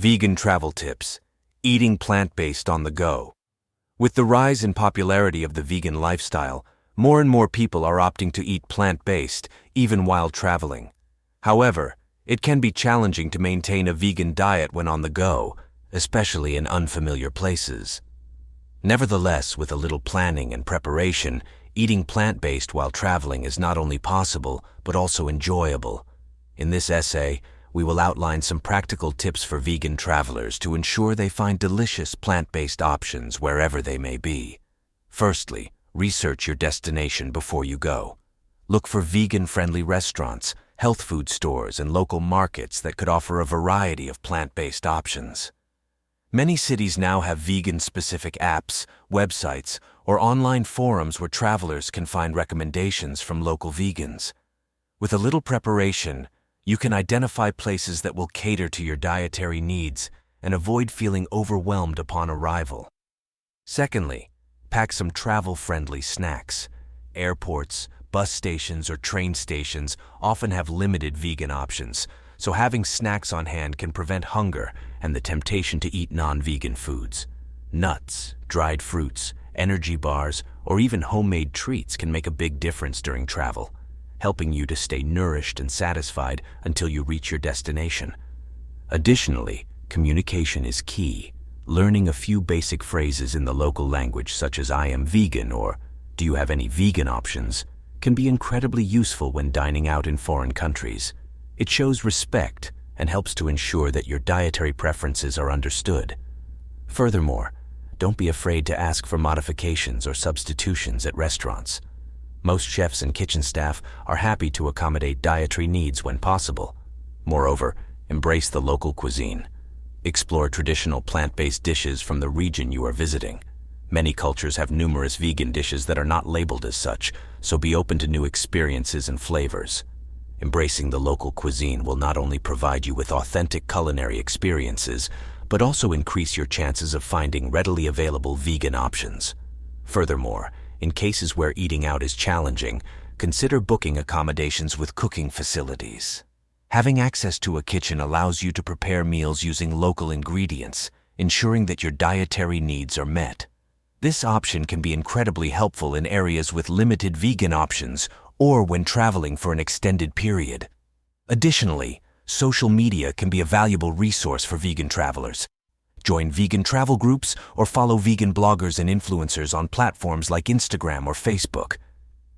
Vegan travel tips. Eating plant-based on the go. With the rise in popularity of the vegan lifestyle, more and more people are opting to eat plant-based, even while traveling. However, it can be challenging to maintain a vegan diet when on the go, especially in unfamiliar places. Nevertheless, with a little planning and preparation, eating plant-based while traveling is not only possible, but also enjoyable. In this essay, we will outline some practical tips for vegan travelers to ensure they find delicious plant-based options wherever they may be. Firstly, research your destination before you go. Look for vegan-friendly restaurants, health food stores, and local markets that could offer a variety of plant-based options. Many cities now have vegan-specific apps, websites, or online forums where travelers can find recommendations from local vegans. With a little preparation, you can identify places that will cater to your dietary needs and avoid feeling overwhelmed upon arrival. Secondly, pack some travel-friendly snacks. Airports, bus stations, or train stations often have limited vegan options, so having snacks on hand can prevent hunger and the temptation to eat non-vegan foods. Nuts, dried fruits, energy bars, or even homemade treats can make a big difference during travel, helping you to stay nourished and satisfied until you reach your destination. Additionally, communication is key. Learning a few basic phrases in the local language, such as "I am vegan" or "Do you have any vegan options?" can be incredibly useful when dining out in foreign countries. It shows respect and helps to ensure that your dietary preferences are understood. Furthermore, don't be afraid to ask for modifications or substitutions at restaurants. Most chefs and kitchen staff are happy to accommodate dietary needs when possible. Moreover, embrace the local cuisine. Explore traditional plant-based dishes from the region you are visiting. Many cultures have numerous vegan dishes that are not labeled as such, so be open to new experiences and flavors. Embracing the local cuisine will not only provide you with authentic culinary experiences, but also increase your chances of finding readily available vegan options. Furthermore, in cases where eating out is challenging, consider booking accommodations with cooking facilities. Having access to a kitchen allows you to prepare meals using local ingredients, ensuring that your dietary needs are met. This option can be incredibly helpful in areas with limited vegan options or when traveling for an extended period. Additionally, social media can be a valuable resource for vegan travelers. Join vegan travel groups or follow vegan bloggers and influencers on platforms like Instagram or Facebook.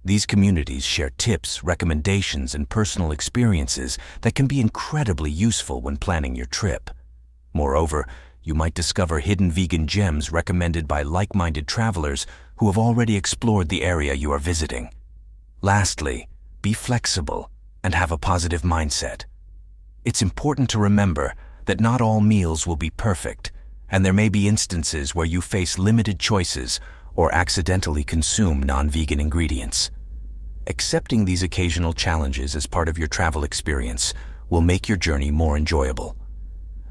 These communities share tips, recommendations, and personal experiences that can be incredibly useful when planning your trip. Moreover, you might discover hidden vegan gems recommended by like-minded travelers who have already explored the area you are visiting. Lastly, be flexible and have a positive mindset. It's important to remember that not all meals will be perfect, and there may be instances where you face limited choices or accidentally consume non-vegan ingredients. Accepting these occasional challenges as part of your travel experience will make your journey more enjoyable.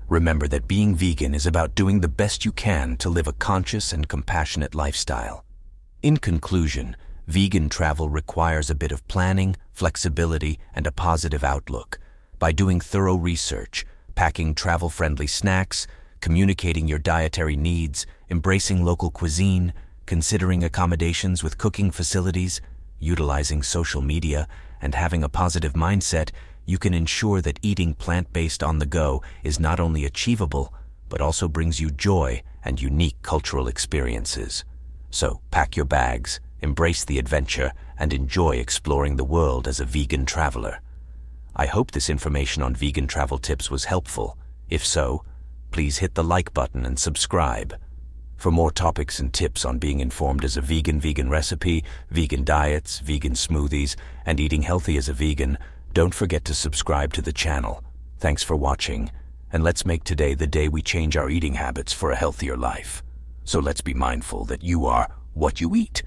Remember that being vegan is about doing the best you can to live a conscious and compassionate lifestyle. In conclusion, vegan travel requires a bit of planning, flexibility, and a positive outlook. By doing thorough research, packing travel-friendly snacks, communicating your dietary needs, embracing local cuisine, considering accommodations with cooking facilities, utilizing social media, and having a positive mindset, you can ensure that eating plant-based on the go is not only achievable, but also brings you joy and unique cultural experiences. So pack your bags, embrace the adventure, and enjoy exploring the world as a vegan traveler. I hope this information on vegan travel tips was helpful. If so, please hit the like button and subscribe. For more topics and tips on being informed as a vegan recipe, vegan diets, vegan smoothies, and eating healthy as a vegan, don't forget to subscribe to the channel. Thanks for watching, and let's make today the day we change our eating habits for a healthier life. So let's be mindful that you are what you eat.